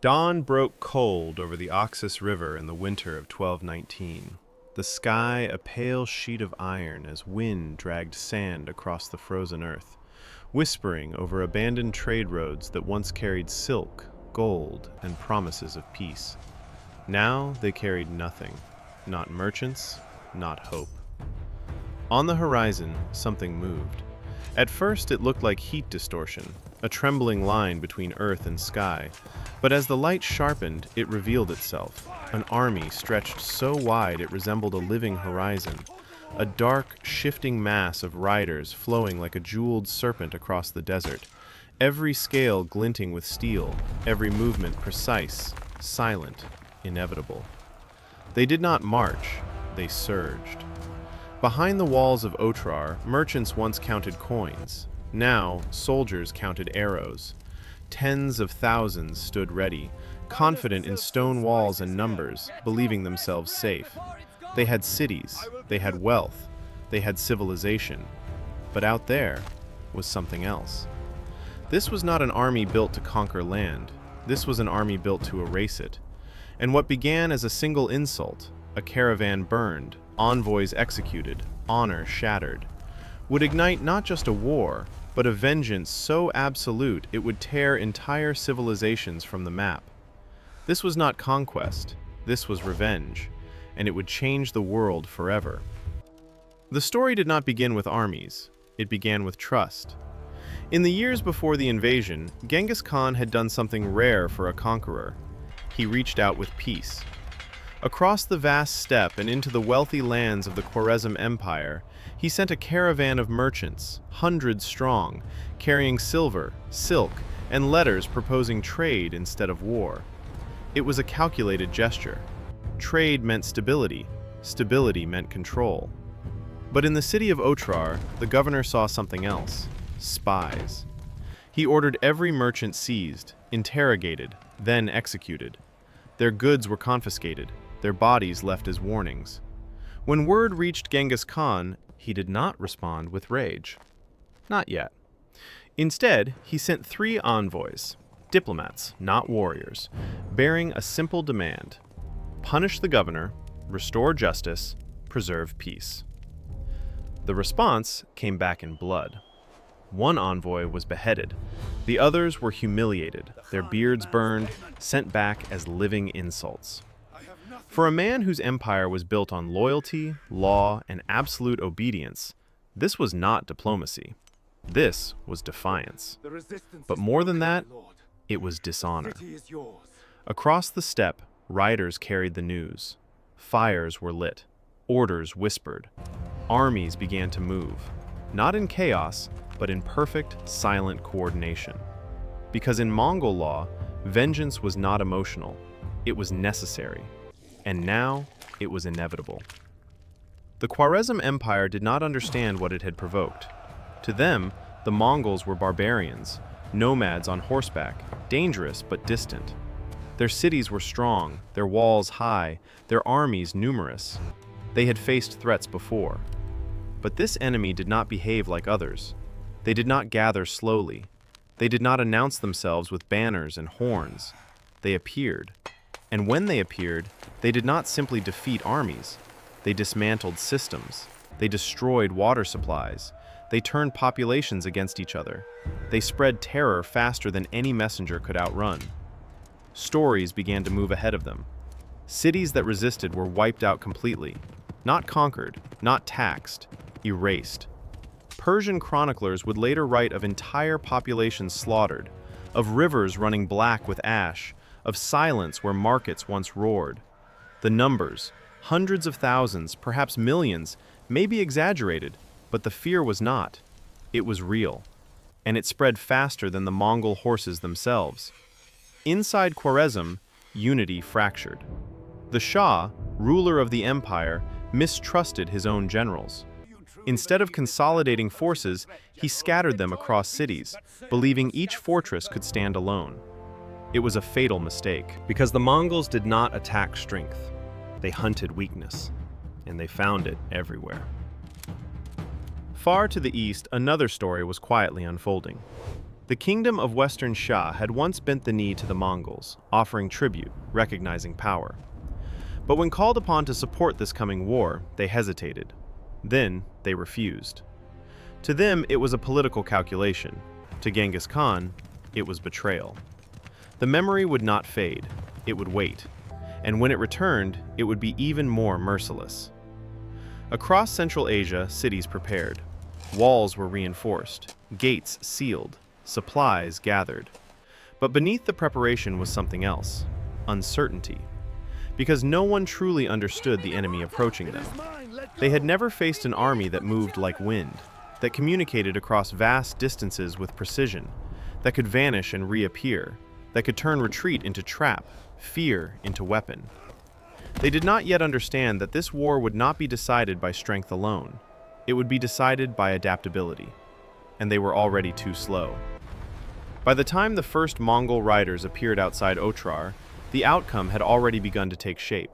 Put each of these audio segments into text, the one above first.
Dawn broke cold over the Oxus River in the winter of 1219. The sky a pale sheet of iron as wind dragged sand across the frozen earth, whispering over abandoned trade roads that once carried silk, gold, and promises of peace. Now they carried nothing, not merchants, not hope. On the horizon, something moved. At first, it looked like heat distortion, a trembling line between earth and sky. But as the light sharpened, it revealed itself, an army stretched so wide it resembled a living horizon, a dark, shifting mass of riders flowing like a jeweled serpent across the desert, every scale glinting with steel, every movement precise, silent, inevitable. They did not march, they surged. Behind the walls of Otrar, merchants once counted coins. Now, soldiers counted arrows. Tens of thousands stood ready, confident in stone walls and numbers, believing themselves safe. They had cities, they had wealth, they had civilization. But out there was something else. This was not an army built to conquer land. This was an army built to erase it. And what began as a single insult, a caravan burned, envoys executed, honor shattered, would ignite not just a war, but a vengeance so absolute it would tear entire civilizations from the map. This was not conquest, this was revenge, and it would change the world forever. The story did not begin with armies, it began with trust. In the years before the invasion, Genghis Khan had done something rare for a conqueror. He reached out with peace. Across the vast steppe and into the wealthy lands of the Khwarezm Empire, he sent a caravan of merchants, hundreds strong, carrying silver, silk, and letters proposing trade instead of war. It was a calculated gesture. Trade meant stability, stability meant control. But in the city of Otrar, the governor saw something else: spies. He ordered every merchant seized, interrogated, then executed. Their goods were confiscated, their bodies left as warnings. When word reached Genghis Khan, he did not respond with rage. Not yet. Instead, he sent 3 envoys, diplomats, not warriors, bearing a simple demand: punish the governor, restore justice, preserve peace. The response came back in blood. One envoy was beheaded. The others were humiliated, their beards burned, sent back as living insults. For a man whose empire was built on loyalty, law, and absolute obedience, this was not diplomacy. This was defiance. But more than that, it was dishonor. Across the steppe, riders carried the news. Fires were lit. Orders whispered. Armies began to move, not in chaos, but in perfect, silent coordination. Because in Mongol law, vengeance was not emotional. It was necessary. And now, it was inevitable. The Khwarezm Empire did not understand what it had provoked. To them, the Mongols were barbarians, nomads on horseback, dangerous but distant. Their cities were strong, their walls high, their armies numerous. They had faced threats before. But this enemy did not behave like others. They did not gather slowly. They did not announce themselves with banners and horns. They appeared. And when they appeared, they did not simply defeat armies. They dismantled systems. They destroyed water supplies. They turned populations against each other. They spread terror faster than any messenger could outrun. Stories began to move ahead of them. Cities that resisted were wiped out completely. Not conquered, not taxed, erased. Persian chroniclers would later write of entire populations slaughtered, of rivers running black with ash, of silence where markets once roared. The numbers, hundreds of thousands, perhaps millions, may be exaggerated, but the fear was not. It was real, and it spread faster than the Mongol horses themselves. Inside Khwarezm, unity fractured. The Shah, ruler of the empire, mistrusted his own generals. Instead of consolidating forces, he scattered them across cities, believing each fortress could stand alone. It was a fatal mistake, because the Mongols did not attack strength. They hunted weakness, and they found it everywhere. Far to the east, another story was quietly unfolding. The The kingdom of Western Shah had once bent the knee to the Mongols, offering tribute, recognizing power. But when called upon to support this coming war, they hesitated. Then they refused. To them, it was a political calculation. To Genghis Khan, it was betrayal. The memory would not fade, it would wait. And when it returned, it would be even more merciless. Across Central Asia, cities prepared. Walls were reinforced, gates sealed, supplies gathered. But beneath the preparation was something else: uncertainty. Because no one truly understood the enemy approaching them. They had never faced an army that moved like wind, that communicated across vast distances with precision, that could vanish and reappear, that could turn retreat into trap, fear into weapon. They did not yet understand that this war would not be decided by strength alone. It would be decided by adaptability. And they were already too slow. By the time the first Mongol riders appeared outside Otrar, the outcome had already begun to take shape.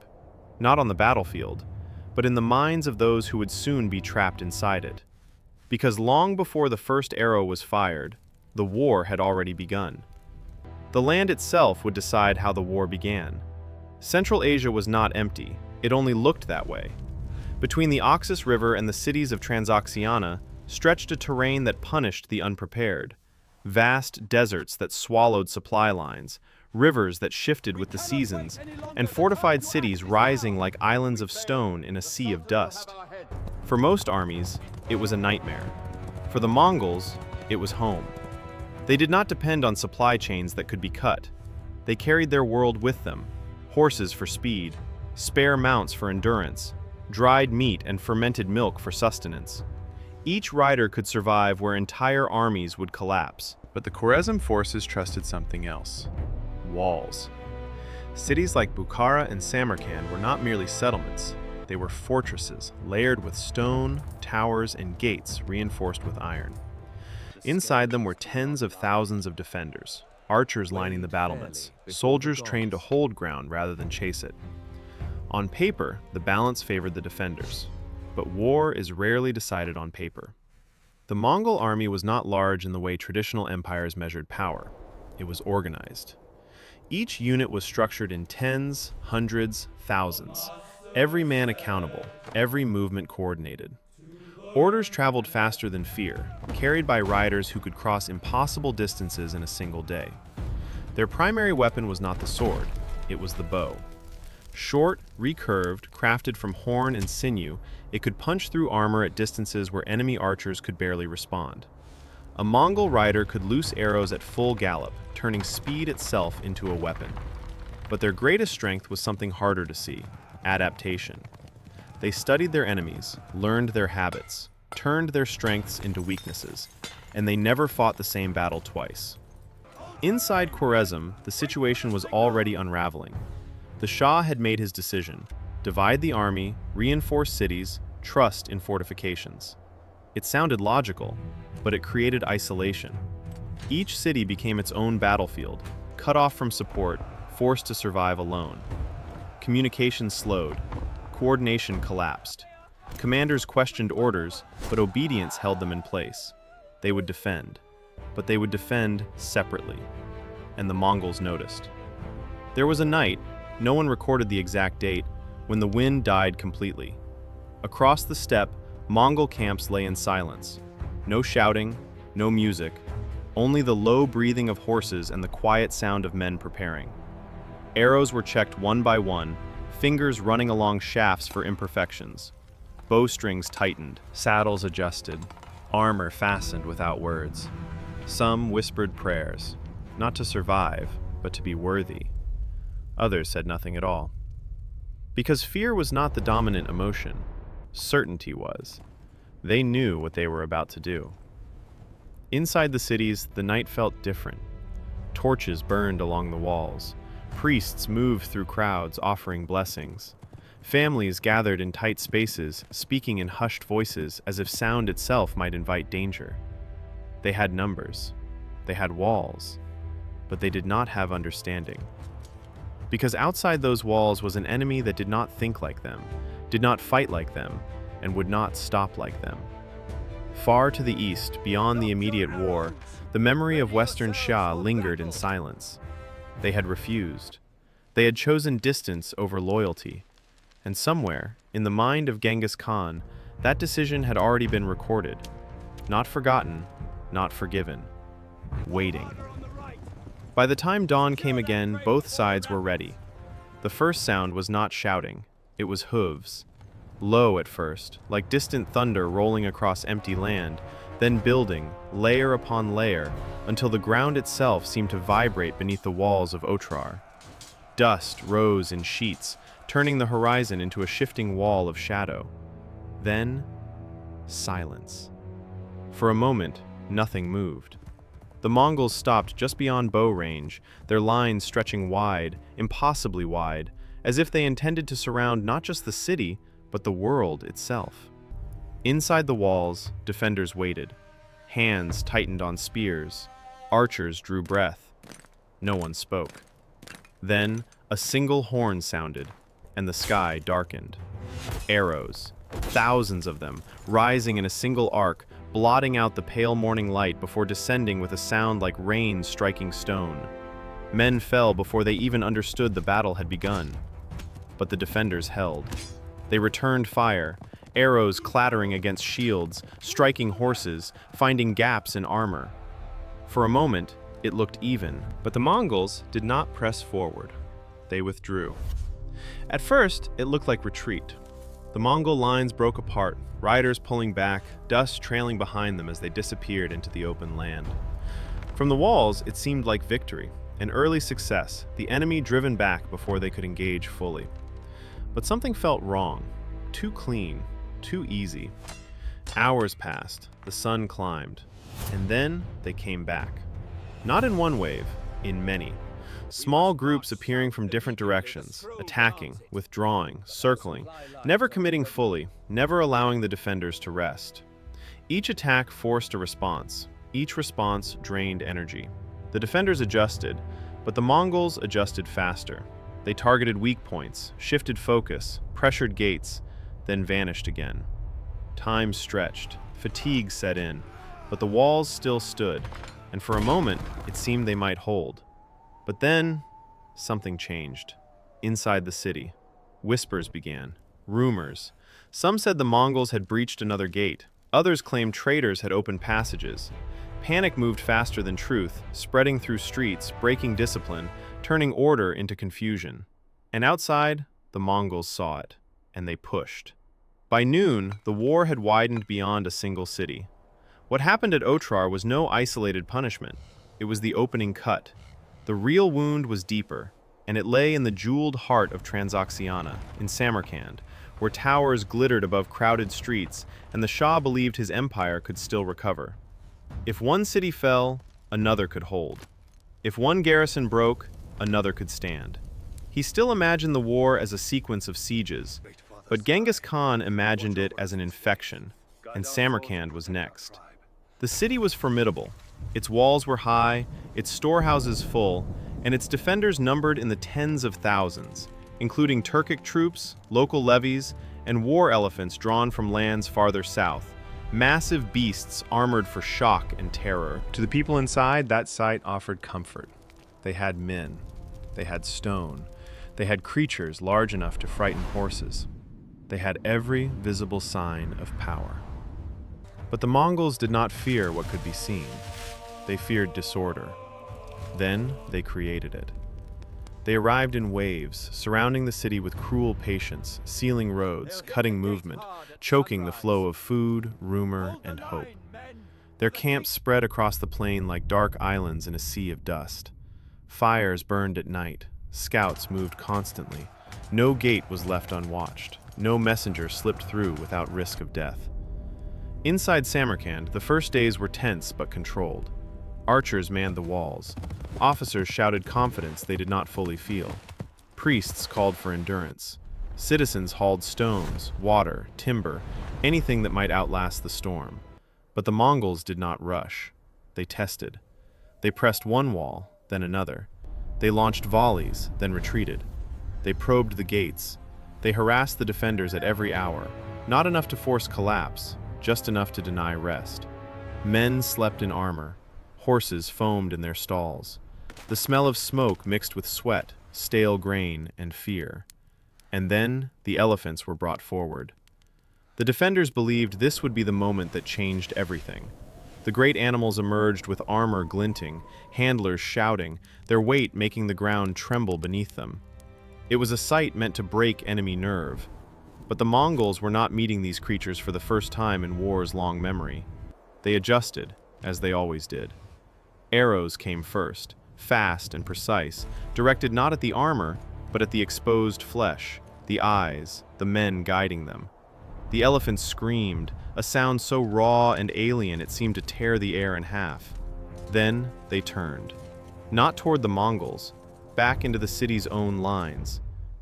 Not on the battlefield, but in the minds of those who would soon be trapped inside it. Because long before the first arrow was fired, the war had already begun. The land itself would decide how the war began. Central Asia was not empty, it only looked that way. Between the Oxus River and the cities of Transoxiana stretched a terrain that punished the unprepared. Vast deserts that swallowed supply lines, rivers that shifted with the seasons, and fortified cities rising like islands of stone in a sea of dust. For most armies, it was a nightmare. For the Mongols, it was home. They did not depend on supply chains that could be cut. They carried their world with them: horses for speed, spare mounts for endurance, dried meat and fermented milk for sustenance. Each rider could survive where entire armies would collapse. But the Khwarezm forces trusted something else: walls. Cities like Bukhara and Samarkand were not merely settlements. They were fortresses, layered with stone, towers, and gates reinforced with iron. Inside them were tens of thousands of defenders, archers lining the battlements, soldiers trained to hold ground rather than chase it. On paper, the balance favored the defenders, but war is rarely decided on paper. The Mongol army was not large in the way traditional empires measured power. It was organized. Each unit was structured in tens, hundreds, thousands, every man accountable, every movement coordinated. Orders traveled faster than fear, carried by riders who could cross impossible distances in a single day. Their primary weapon was not the sword, it was the bow. Short, recurved, crafted from horn and sinew, it could punch through armor at distances where enemy archers could barely respond. A Mongol rider could loose arrows at full gallop, turning speed itself into a weapon. But their greatest strength was something harder to see: adaptation. They studied their enemies, learned their habits, turned their strengths into weaknesses, and they never fought the same battle twice. Inside Khwarezm, the situation was already unraveling. The Shah had made his decision: divide the army, reinforce cities, trust in fortifications. It sounded logical, but it created isolation. Each city became its own battlefield, cut off from support, forced to survive alone. Communication slowed, coordination collapsed. Commanders questioned orders, but obedience held them in place. They would defend, but they would defend separately. And the Mongols noticed. There was a night, no one recorded the exact date, when the wind died completely. Across the steppe, Mongol camps lay in silence. No shouting, no music, only the low breathing of horses and the quiet sound of men preparing. Arrows were checked one by one, fingers running along shafts for imperfections. Bowstrings tightened, saddles adjusted, armor fastened without words. Some whispered prayers, not to survive, but to be worthy. Others said nothing at all. Because fear was not the dominant emotion, certainty was. They knew what they were about to do. Inside the cities, the night felt different. Torches burned along the walls. Priests moved through crowds, offering blessings. Families gathered in tight spaces, speaking in hushed voices as if sound itself might invite danger. They had numbers. They had walls. But they did not have understanding. Because outside those walls was an enemy that did not think like them, did not fight like them, and would not stop like them. Far to the east, beyond the immediate war, the memory of Western Shah lingered in silence. They had refused. They had chosen distance over loyalty. And somewhere, in the mind of Genghis Khan, that decision had already been recorded. Not forgotten, not forgiven. Waiting. By the time dawn came again, both sides were ready. The first sound was not shouting, it was hooves. Low at first, like distant thunder rolling across empty land, then building, layer upon layer, until the ground itself seemed to vibrate beneath the walls of Otrar. Dust rose in sheets, turning the horizon into a shifting wall of shadow. Then, silence. For a moment, nothing moved. The Mongols stopped just beyond bow range, their lines stretching wide, impossibly wide, as if they intended to surround not just the city, but the world itself. Inside the walls, defenders waited. Hands tightened on spears. Archers drew breath. No one spoke. Then, a single horn sounded, and the sky darkened. Arrows, thousands of them, rising in a single arc, blotting out the pale morning light before descending with a sound like rain striking stone. Men fell before they even understood the battle had begun. But the defenders held. They returned fire, arrows clattering against shields, striking horses, finding gaps in armor. For a moment, it looked even, but the Mongols did not press forward. They withdrew. At first, it looked like retreat. The Mongol lines broke apart, riders pulling back, dust trailing behind them as they disappeared into the open land. From the walls, it seemed like victory, an early success, the enemy driven back before they could engage fully. But something felt wrong, too clean, too easy. Hours passed, the sun climbed, and then they came back. Not in one wave, in many. Small groups appearing from different directions, attacking, withdrawing, circling, never committing fully, never allowing the defenders to rest. Each attack forced a response. Each response drained energy. The defenders adjusted, but the Mongols adjusted faster. They targeted weak points, shifted focus, pressured gates, then vanished again. Time stretched, fatigue set in, but the walls still stood, and for a moment, it seemed they might hold. But then, something changed. Inside the city, whispers began, rumors. Some said the Mongols had breached another gate. Others claimed traitors had opened passages. Panic moved faster than truth, spreading through streets, breaking discipline, turning order into confusion. And outside, the Mongols saw it, and they pushed. By noon, the war had widened beyond a single city. What happened at Otrar was no isolated punishment. It was the opening cut. The real wound was deeper, and it lay in the jeweled heart of Transoxiana, in Samarkand, where towers glittered above crowded streets, and the Shah believed his empire could still recover. If one city fell, another could hold. If one garrison broke, another could stand. He still imagined the war as a sequence of sieges, but Genghis Khan imagined it as an infection, and Samarkand was next. The city was formidable. Its walls were high, its storehouses full, and its defenders numbered in the tens of thousands, including Turkic troops, local levies, and war elephants drawn from lands farther south, massive beasts armored for shock and terror. To the people inside, that sight offered comfort. They had men. They had stone. They had creatures large enough to frighten horses. They had every visible sign of power. But the Mongols did not fear what could be seen. They feared disorder. Then they created it. They arrived in waves, surrounding the city with cruel patience, sealing roads, cutting movement, choking the flow of food, rumor, and hope. Their camps spread across the plain like dark islands in a sea of dust. Fires burned at night. Scouts moved constantly. No gate was left unwatched. No messenger slipped through without risk of death. Inside Samarkand, the first days were tense but controlled. Archers manned the walls. Officers shouted confidence they did not fully feel. Priests called for endurance. Citizens hauled stones, water, timber, anything that might outlast the storm. But the Mongols did not rush. They tested. They pressed one wall, then another. They launched volleys, then retreated. They probed the gates. They harassed the defenders at every hour, not enough to force collapse, just enough to deny rest. Men slept in armor. Horses foamed in their stalls. The smell of smoke mixed with sweat, stale grain, and fear. And then the elephants were brought forward. The defenders believed this would be the moment that changed everything. The great animals emerged with armor glinting, handlers shouting, their weight making the ground tremble beneath them. It was a sight meant to break enemy nerve. But the Mongols were not meeting these creatures for the first time in war's long memory. They adjusted, as they always did. Arrows came first, fast and precise, directed not at the armor, but at the exposed flesh, the eyes, the men guiding them. The elephants screamed, a sound so raw and alien it seemed to tear the air in half. Then they turned. Not toward the Mongols, back into the city's own lines.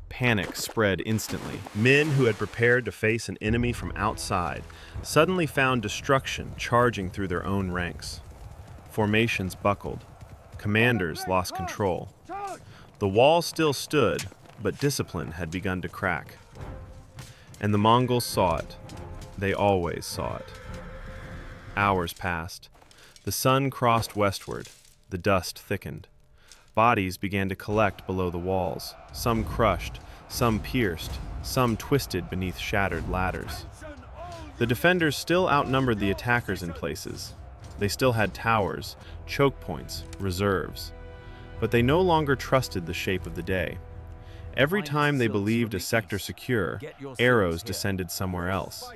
Panic spread instantly. Men who had prepared to face an enemy from outside suddenly found destruction charging through their own ranks. Formations buckled. Commanders lost control. The wall still stood, but discipline had begun to crack. And the Mongols saw it. They always saw it. Hours passed. The sun crossed westward. The dust thickened. Bodies began to collect below the walls, some crushed, some pierced, some twisted beneath shattered ladders. The defenders still outnumbered the attackers in places. They still had towers, choke points, reserves. But they no longer trusted the shape of the day. Every time they believed a sector secure, arrows descended somewhere else.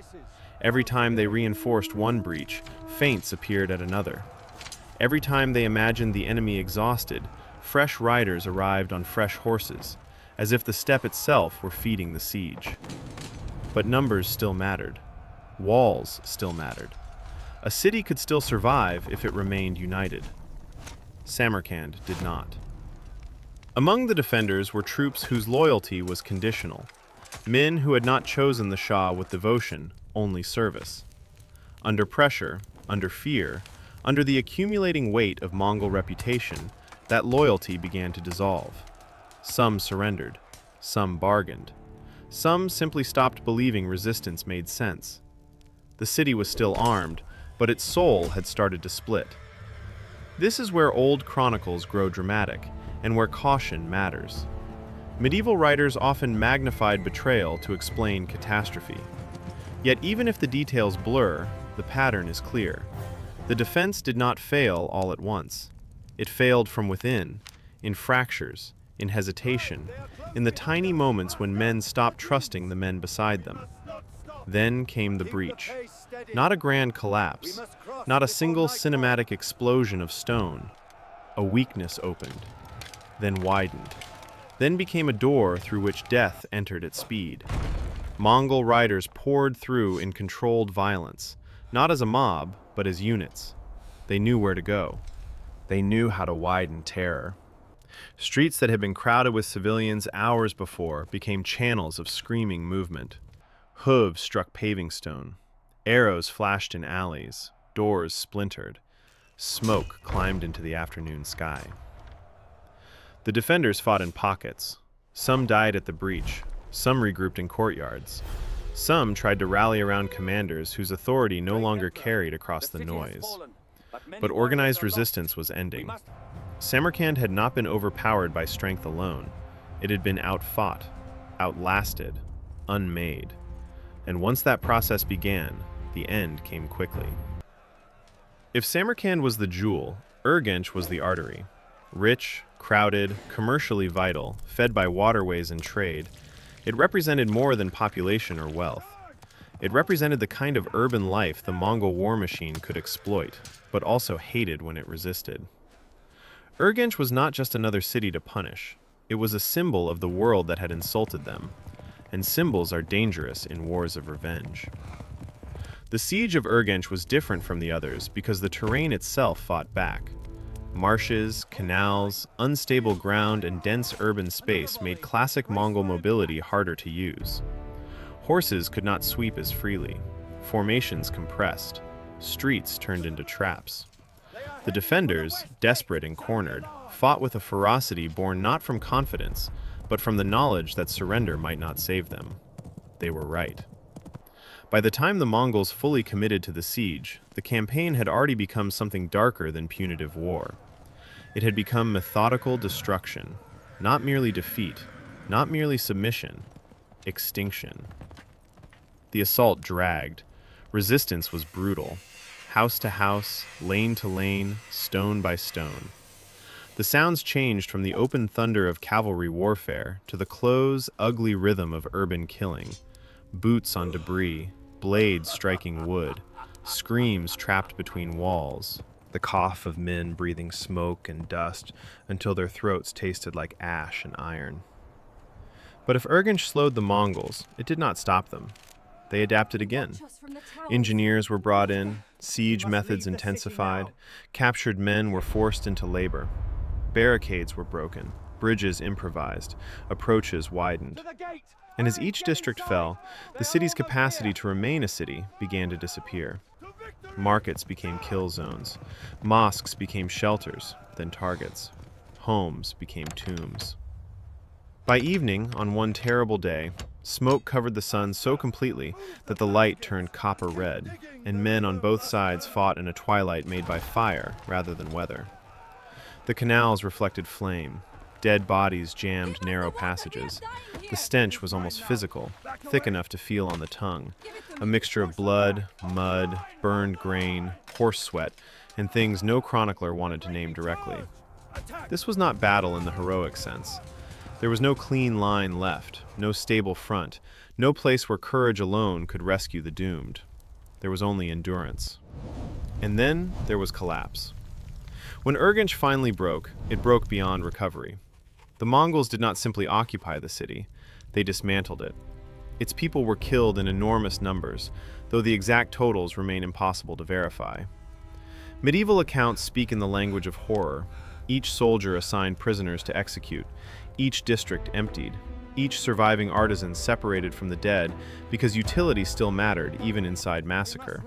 Every time they reinforced one breach, feints appeared at another. Every time they imagined the enemy exhausted, fresh riders arrived on fresh horses, as if the steppe itself were feeding the siege. But numbers still mattered. Walls still mattered. A city could still survive if it remained united. Samarkand did not. Among the defenders were troops whose loyalty was conditional, men who had not chosen the Shah with devotion, only service. Under pressure, under fear, under the accumulating weight of Mongol reputation, that loyalty began to dissolve. Some surrendered, some bargained, some simply stopped believing resistance made sense. The city was still armed, but its soul had started to split. This is where old chronicles grow dramatic, and where caution matters. Medieval writers often magnified betrayal to explain catastrophe. Yet even if the details blur, the pattern is clear. The defense did not fail all at once. It failed from within, in fractures, in hesitation, in the tiny moments when men stopped trusting the men beside them. Then came the breach. Not a grand collapse, not a single cinematic explosion of stone. A weakness opened, then widened, then became a door through which death entered at speed. Mongol riders poured through in controlled violence, not as a mob, but as units. They knew where to go. They knew how to widen terror. Streets that had been crowded with civilians hours before became channels of screaming movement. Hooves struck paving stone. Arrows flashed in alleys. Doors splintered. Smoke climbed into the afternoon sky. The defenders fought in pockets. Some died at the breach. Some regrouped in courtyards. Some tried to rally around commanders whose authority no longer carried across the noise. But organized resistance was ending. Samarkand had not been overpowered by strength alone. It had been outfought, outlasted, unmade. And once that process began, the end came quickly. If Samarkand was the jewel, Urgench was the artery. Rich, crowded, commercially vital, fed by waterways and trade, it represented more than population or wealth. It represented the kind of urban life the Mongol war machine could exploit, but also hated when it resisted. Urgench was not just another city to punish. It was a symbol of the world that had insulted them, and symbols are dangerous in wars of revenge. The siege of Urgench was different from the others because the terrain itself fought back. Marshes, canals, unstable ground, and dense urban space made classic Mongol mobility harder to use. Horses could not sweep as freely. Formations compressed. Streets turned into traps. The defenders, desperate and cornered, fought with a ferocity born not from confidence, but from the knowledge that surrender might not save them. They were right. By the time the Mongols fully committed to the siege, the campaign had already become something darker than punitive war. It had become methodical destruction, not merely defeat, not merely submission, extinction. The assault dragged. Resistance was brutal. House to house, lane to lane, stone by stone. The sounds changed from the open thunder of cavalry warfare to the close, ugly rhythm of urban killing. Boots on debris, blades striking wood, screams trapped between walls, the cough of men breathing smoke and dust until their throats tasted like ash and iron. But if Urgench slowed the Mongols, it did not stop them. They adapted again. Engineers were brought in, siege methods intensified, captured men were forced into labor. Barricades were broken, bridges improvised, approaches widened. And as each district fell, the city's capacity to remain a city began to disappear. Markets became kill zones. Mosques became shelters, then targets. Homes became tombs. By evening, on one terrible day, smoke covered the sun so completely that the light turned copper red, and men on both sides fought in a twilight made by fire rather than weather. The canals reflected flame. Dead bodies jammed narrow passages. The stench was almost physical, thick enough to feel on the tongue, a mixture of blood, mud, burned grain, horse sweat, and things no chronicler wanted to name directly. This was not battle in the heroic sense. There was no clean line left, no stable front, no place where courage alone could rescue the doomed. There was only endurance. And then there was collapse. When Urgench finally broke, it broke beyond recovery. The Mongols did not simply occupy the city, they dismantled it. Its people were killed in enormous numbers, though the exact totals remain impossible to verify. Medieval accounts speak in the language of horror. Each soldier assigned prisoners to execute, each district emptied, each surviving artisan separated from the dead because utility still mattered even inside massacre.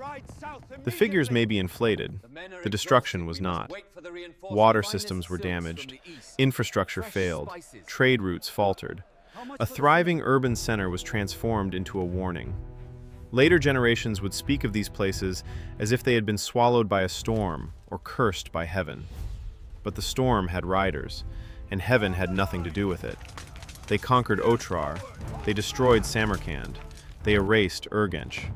The figures may be inflated, the destruction was not. Water systems were damaged, infrastructure failed, trade routes faltered. A thriving urban center was transformed into a warning. Later generations would speak of these places as if they had been swallowed by a storm or cursed by heaven. But the storm had riders, and heaven had nothing to do with it. They conquered Otrar, they destroyed Samarkand, they erased Urgench.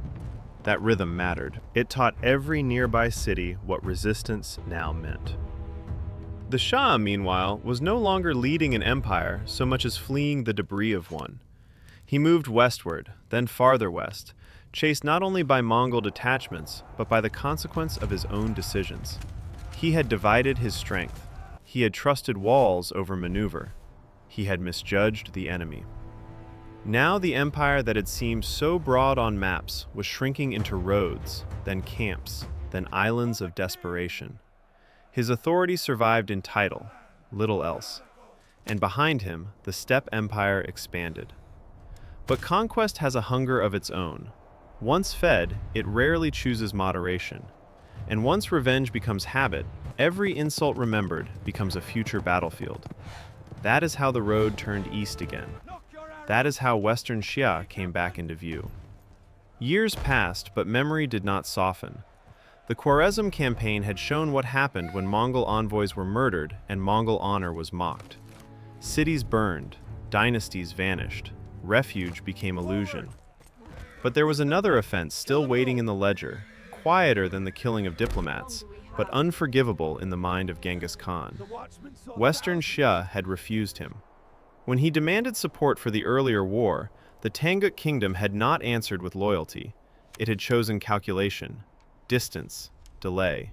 That rhythm mattered. It taught every nearby city what resistance now meant. The Shah, meanwhile, was no longer leading an empire so much as fleeing the debris of one. He moved westward, then farther west, chased not only by Mongol detachments, but by the consequence of his own decisions. He had divided his strength. He had trusted walls over maneuver. He had misjudged the enemy. Now the empire that had seemed so broad on maps was shrinking into roads, then camps, then islands of desperation. His authority survived in title, little else. And behind him, the steppe empire expanded. But conquest has a hunger of its own. Once fed, it rarely chooses moderation. And once revenge becomes habit, every insult remembered becomes a future battlefield. That is how the road turned east again. That is how Western Xia came back into view. Years passed, but memory did not soften. The Khwarezm campaign had shown what happened when Mongol envoys were murdered and Mongol honor was mocked. Cities burned, dynasties vanished, refuge became illusion. But there was another offense still waiting in the ledger, quieter than the killing of diplomats, but unforgivable in the mind of Genghis Khan. Western Xia had refused him. When he demanded support for the earlier war, the Tangut kingdom had not answered with loyalty. It had chosen calculation, distance, delay.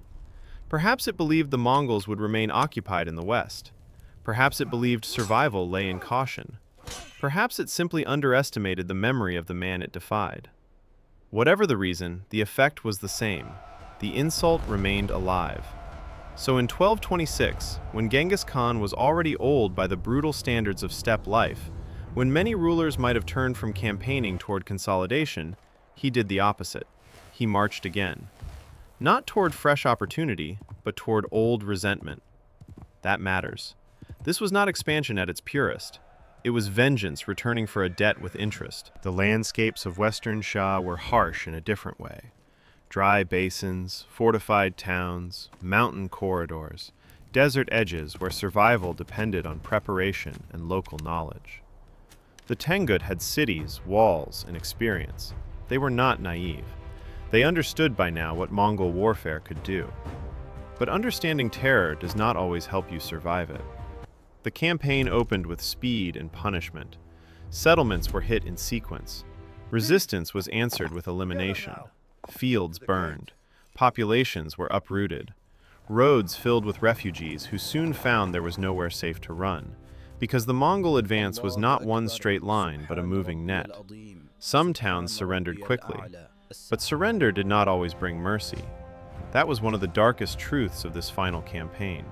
Perhaps it believed the Mongols would remain occupied in the west. Perhaps it believed survival lay in caution. Perhaps it simply underestimated the memory of the man it defied. Whatever the reason, the effect was the same. The insult remained alive. So in 1226, when Genghis Khan was already old by the brutal standards of steppe life, when many rulers might have turned from campaigning toward consolidation, he did the opposite. He marched again. Not toward fresh opportunity, but toward old resentment. That matters. This was not expansion at its purest. It was vengeance returning for a debt with interest. The landscapes of Western Shah were harsh in a different way. Dry basins, fortified towns, mountain corridors, desert edges where survival depended on preparation and local knowledge. The Tengut had cities, walls, and experience. They were not naive. They understood by now what Mongol warfare could do. But understanding terror does not always help you survive it. The campaign opened with speed and punishment. Settlements were hit in sequence. Resistance was answered with elimination. Fields burned. Populations were uprooted. Roads filled with refugees who soon found there was nowhere safe to run, because the Mongol advance was not one straight line but a moving net. Some towns surrendered quickly, but surrender did not always bring mercy. That was one of the darkest truths of this final campaign.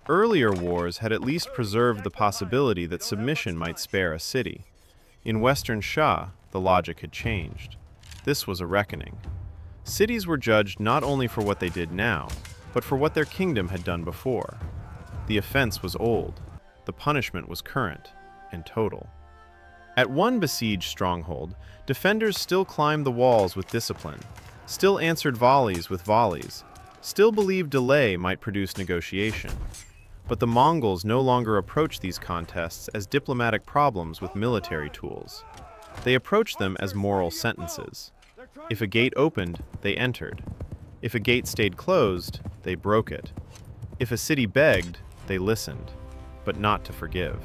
Earlier wars had at least preserved the possibility that submission might spare a city. In Western Shah, the logic had changed. This was a reckoning. Cities were judged not only for what they did now, but for what their kingdom had done before. The offense was old. The punishment was current and total. At one besieged stronghold, defenders still climbed the walls with discipline, still answered volleys with volleys, still believed delay might produce negotiation. But the Mongols no longer approached these contests as diplomatic problems with military tools. They approached them as moral sentences. If a gate opened, they entered. If a gate stayed closed, they broke it. If a city begged, they listened, but not to forgive.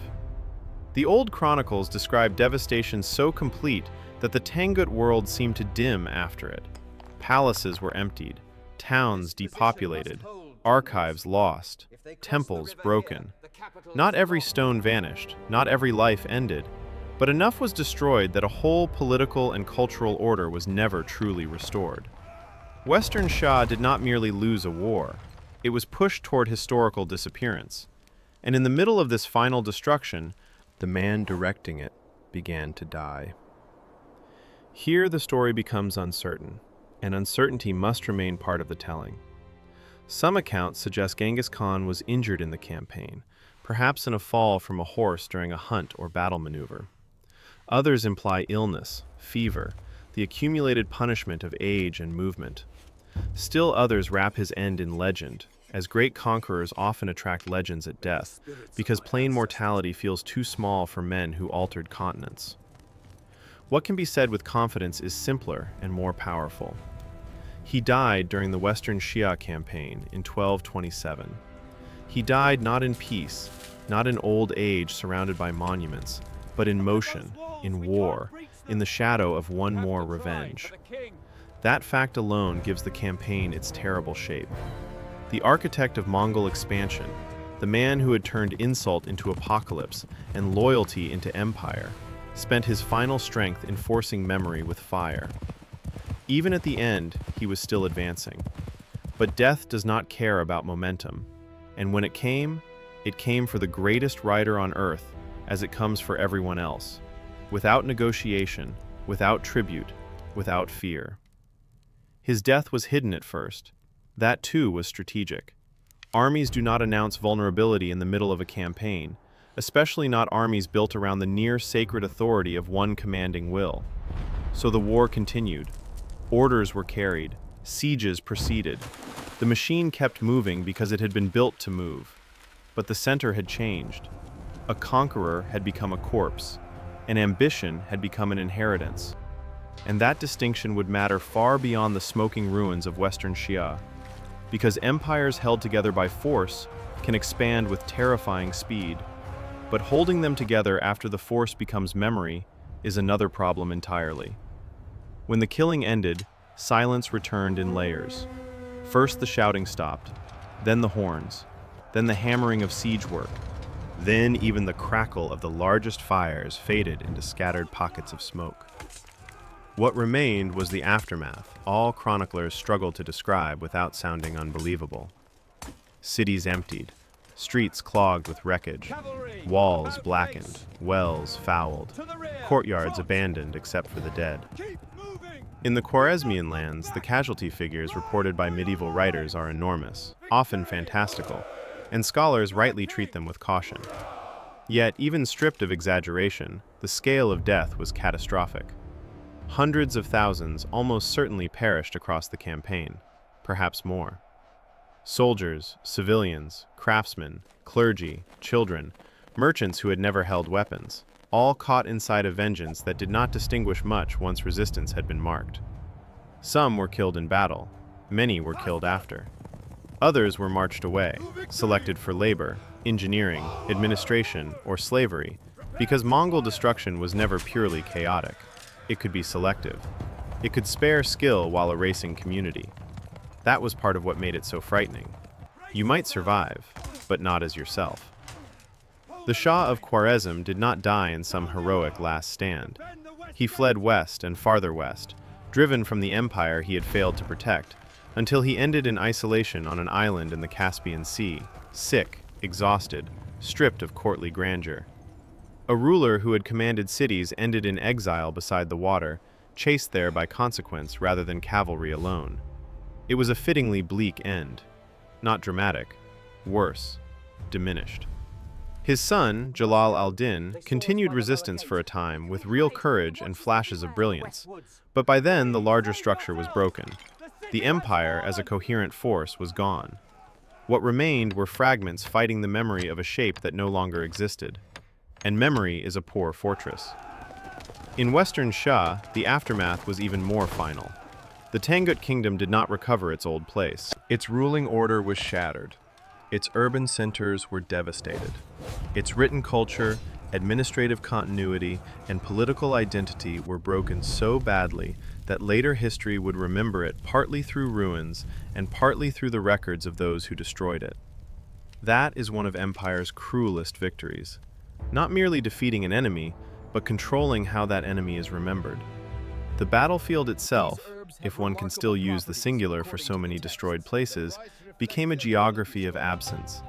The old chronicles describe devastation so complete that the Tengut world seemed to dim after it. Palaces were emptied, towns depopulated, archives lost, temples broken. Not every stone vanished, not every life ended, but enough was destroyed that a whole political and cultural order was never truly restored. Western Shah did not merely lose a war, it was pushed toward historical disappearance. And in the middle of this final destruction, the man directing it began to die. Here the story becomes uncertain, and uncertainty must remain part of the telling. Some accounts suggest Genghis Khan was injured in the campaign, perhaps in a fall from a horse during a hunt or battle maneuver. Others imply illness, fever, the accumulated punishment of age and movement. Still others wrap his end in legend, as great conquerors often attract legends at death, because plain mortality feels too small for men who altered continents. What can be said with confidence is simpler and more powerful. He died during the Western Shia campaign in 1227. He died not in peace, not in old age surrounded by monuments, but in motion, in war, in the shadow of one more revenge. That fact alone gives the campaign its terrible shape. The architect of Mongol expansion, the man who had turned insult into apocalypse and loyalty into empire, spent his final strength enforcing memory with fire. Even at the end, he was still advancing. But death does not care about momentum, and when it came for the greatest rider on earth, as it comes for everyone else, without negotiation, without tribute, without fear. His death was hidden at first. That too was strategic. Armies do not announce vulnerability in the middle of a campaign, especially not armies built around the near-sacred authority of one commanding will. So the war continued. Orders were carried. Sieges proceeded. The machine kept moving because it had been built to move. But the center had changed. A conqueror had become a corpse. An ambition had become an inheritance. And that distinction would matter far beyond the smoking ruins of Western Shia, because empires held together by force can expand with terrifying speed, but holding them together after the force becomes memory is another problem entirely. When the killing ended, silence returned in layers. First the shouting stopped, then the horns, then the hammering of siege work, then even the crackle of the largest fires faded into scattered pockets of smoke. What remained was the aftermath all chroniclers struggled to describe without sounding unbelievable. Cities emptied, streets clogged with wreckage, walls blackened, wells fouled, courtyards abandoned except for the dead. In the Khwarezmian lands, the casualty figures reported by medieval writers are enormous, often fantastical, and scholars rightly treat them with caution. Yet, even stripped of exaggeration, the scale of death was catastrophic. Hundreds of thousands almost certainly perished across the campaign, perhaps more. Soldiers, civilians, craftsmen, clergy, children, merchants who had never held weapons, all caught inside a vengeance that did not distinguish much once resistance had been marked. Some were killed in battle, many were killed after. Others were marched away, selected for labor, engineering, administration, or slavery, because Mongol destruction was never purely chaotic. It could be selective. It could spare skill while erasing community. That was part of what made it so frightening. You might survive, but not as yourself. The Shah of Khwarezm did not die in some heroic last stand. He fled west and farther west, driven from the empire he had failed to protect, until he ended in isolation on an island in the Caspian Sea, sick, exhausted, stripped of courtly grandeur. A ruler who had commanded cities ended in exile beside the water, chased there by consequence rather than cavalry alone. It was a fittingly bleak end. Not dramatic, worse, diminished. His son, Jalal al-Din, continued resistance for a time with real courage and flashes of brilliance, but by then the larger structure was broken. The empire, as a coherent force, was gone. What remained were fragments fighting the memory of a shape that no longer existed. And memory is a poor fortress. In Western Shah, the aftermath was even more final. The Tangut kingdom did not recover its old place. Its ruling order was shattered. Its urban centers were devastated. Its written culture, administrative continuity, and political identity were broken so badly that later history would remember it partly through ruins and partly through the records of those who destroyed it. That is one of empire's cruelest victories. Not merely defeating an enemy, but controlling how that enemy is remembered. The battlefield itself, if one can still use the singular for so many destroyed places, became a geography of absence.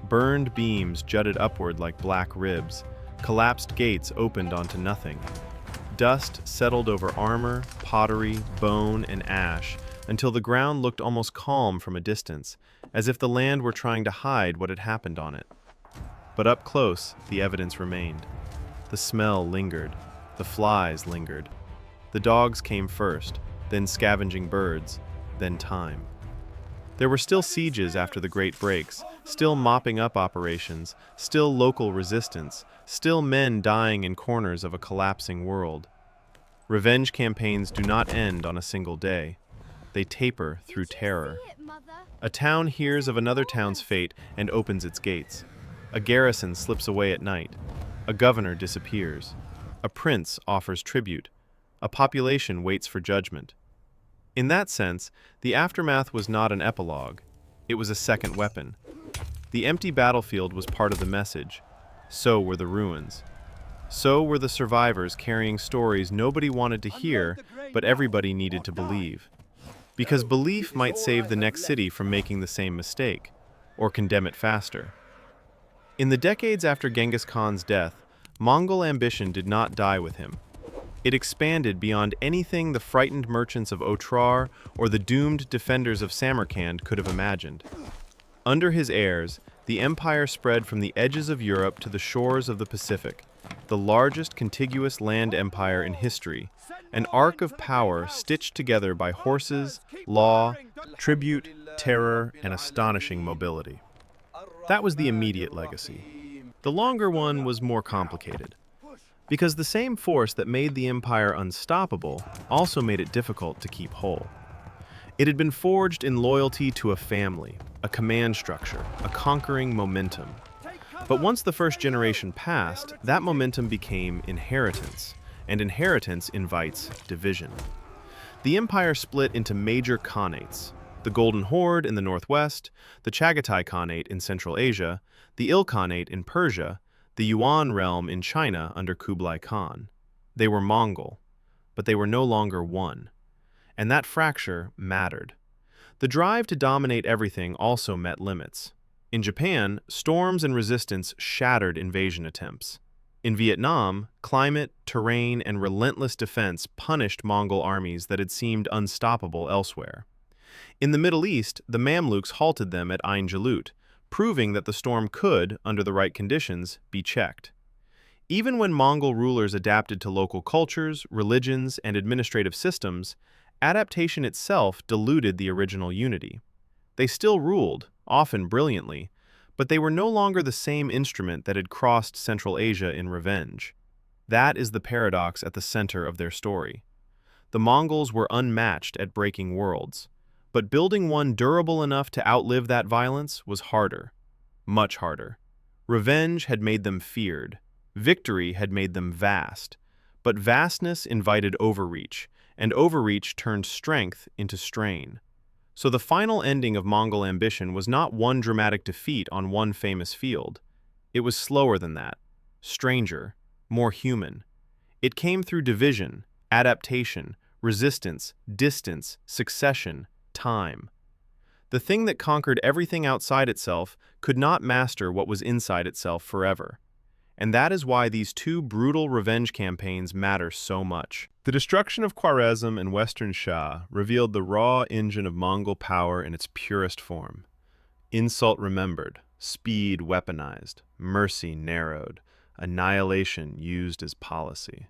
Burned beams jutted upward like black ribs. Collapsed gates opened onto nothing. Dust settled over armor, pottery, bone, and ash until the ground looked almost calm from a distance, as if the land were trying to hide what had happened on it. But up close, the evidence remained. The smell lingered. The flies lingered. The dogs came first, then scavenging birds, then time. There were still sieges after the Great Breaks, still mopping up operations, still local resistance, still men dying in corners of a collapsing world. Revenge campaigns do not end on a single day. They taper through terror. A town hears of another town's fate and opens its gates. A garrison slips away at night. A governor disappears. A prince offers tribute. A population waits for judgment. In that sense, the aftermath was not an epilogue. It was a second weapon. The empty battlefield was part of the message. So were the ruins. So were the survivors carrying stories nobody wanted to hear, but everybody needed to believe. Because belief might save the next city from making the same mistake, or condemn it faster. In the decades after Genghis Khan's death, Mongol ambition did not die with him. It expanded beyond anything the frightened merchants of Otrar or the doomed defenders of Samarkand could have imagined. Under his heirs, the empire spread from the edges of Europe to the shores of the Pacific, the largest contiguous land empire in history, an arc of power stitched together by horses, law, tribute, terror, and astonishing mobility. That was the immediate legacy. The longer one was more complicated. Because the same force that made the empire unstoppable also made it difficult to keep whole. It had been forged in loyalty to a family, a command structure, a conquering momentum. But once the first generation passed, that momentum became inheritance, and inheritance invites division. The empire split into major khanates: the Golden Horde in the northwest, the Chagatai Khanate in Central Asia, the Ilkhanate in Persia, the Yuan realm in China under Kublai Khan. They were Mongol, but they were no longer one. And that fracture mattered. The drive to dominate everything also met limits. In Japan, storms and resistance shattered invasion attempts. In Vietnam, climate, terrain, and relentless defense punished Mongol armies that had seemed unstoppable elsewhere. In the Middle East, the Mamluks halted them at Ain Jalut, proving that the storm could, under the right conditions, be checked. Even when Mongol rulers adapted to local cultures, religions, and administrative systems, adaptation itself diluted the original unity. They still ruled, often brilliantly, but they were no longer the same instrument that had crossed Central Asia in revenge. That is the paradox at the center of their story. The Mongols were unmatched at breaking worlds, but building one durable enough to outlive that violence was harder, much harder. Revenge had made them feared. Victory had made them vast, but vastness invited overreach, and overreach turned strength into strain. So the final ending of Mongol ambition was not one dramatic defeat on one famous field. It was slower than that, stranger, more human. It came through division, adaptation, resistance, distance, succession, time. The thing that conquered everything outside itself could not master what was inside itself forever. And that is why these two brutal revenge campaigns matter so much. The destruction of Khwarezm and Western Shah revealed the raw engine of Mongol power in its purest form. Insult remembered, speed weaponized, mercy narrowed, annihilation used as policy.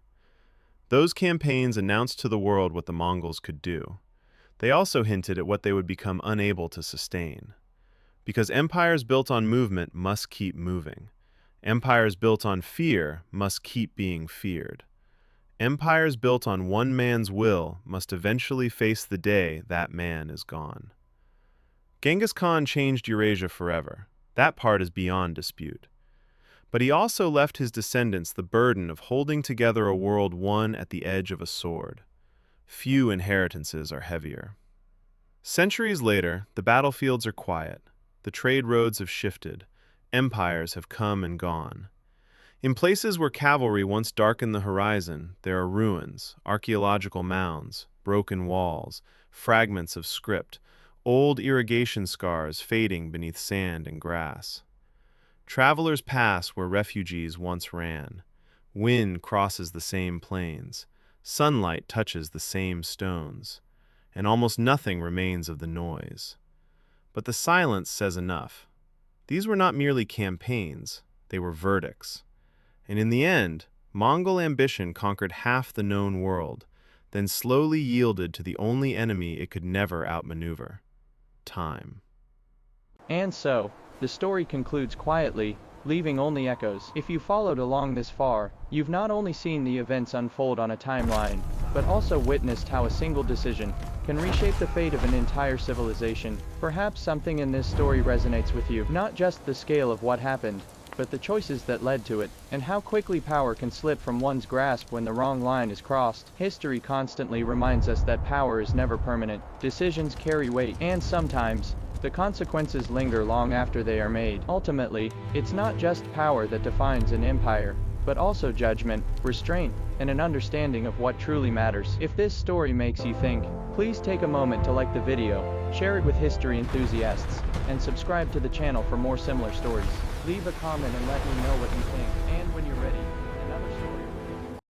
Those campaigns announced to the world what the Mongols could do. They also hinted at what they would become unable to sustain. Because empires built on movement must keep moving. Empires built on fear must keep being feared. Empires built on one man's will must eventually face the day that man is gone. Genghis Khan changed Eurasia forever. That part is beyond dispute. But he also left his descendants the burden of holding together a world won at the edge of a sword. Few inheritances are heavier. Centuries later, the battlefields are quiet. The trade roads have shifted. Empires have come and gone. In places where cavalry once darkened the horizon, there are ruins, archaeological mounds, broken walls, fragments of script, old irrigation scars fading beneath sand and grass. Travelers pass where refugees once ran. Wind crosses the same plains. Sunlight touches the same stones. And almost nothing remains of the noise. But the silence says enough. These were not merely campaigns, they were verdicts. And in the end, Mongol ambition conquered half the known world, then slowly yielded to the only enemy it could never outmaneuver: time. And so, the story concludes quietly, leaving only echoes. If you followed along this far, you've not only seen the events unfold on a timeline, but also witnessed how a single decision can reshape the fate of an entire civilization. Perhaps something in this story resonates with you, not just the scale of what happened, but the choices that led to it, and how quickly power can slip from one's grasp when the wrong line is crossed. History constantly reminds us that power is never permanent, decisions carry weight, and sometimes, the consequences linger long after they are made. Ultimately, it's not just power that defines an empire, but also judgment, restraint, and an understanding of what truly matters. If this story makes you think, please take a moment to like the video, share it with history enthusiasts, and subscribe to the channel for more similar stories. Leave a comment and let me know what you think, and when you're ready,